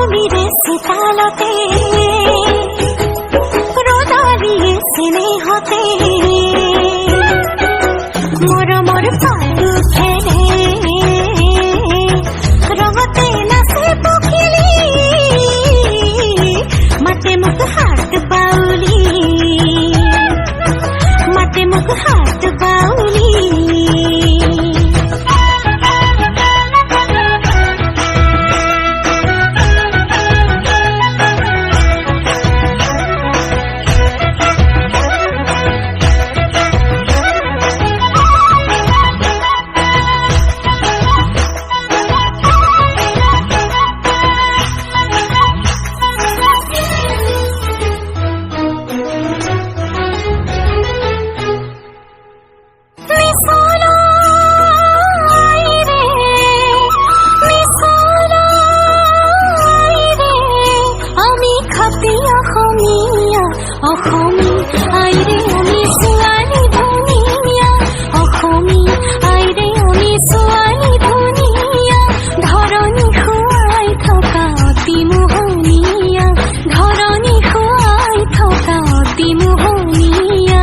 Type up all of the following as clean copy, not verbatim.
কুমিরে শীতালতে রোদালিয়ে স্নেহতে মরমর পালু খেলে রঙতে নাচে পখিলি মাতে মুখ হাত বাউলি মাতে মুখ হাত বাউলি অসমী আইরে আমি ছোৱালী ধুনীয়া অসমী আইৰে আমি ছোৱালী ধুনীয়া ধৰণী খুৱাই থকা অতি মোহনীয়া ধৰণী খুৱাই থকা অতি মোহনীয়া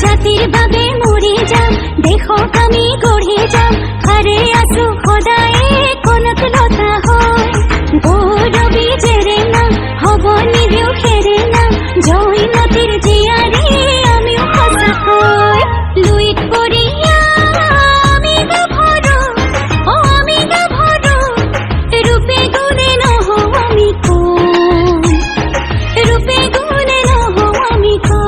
জাতির বাবে মরি যাম দেশক আমি গঢ়ি যাম হাৰে আছো সদায়ে কনকলতা হয় গৌৰৱী জেৰেঙা হ'ব নিদিও সেৰেঙা জয়মতীৰ জীয়াৰী আমিও সঁচাকৈ লুইত পৰিয়া আমি গাভৰু আমি গাভৰু ৰূপে গুণে নহওঁ আমি কোন ৰূপে গুণে নহওঁ আমি কোন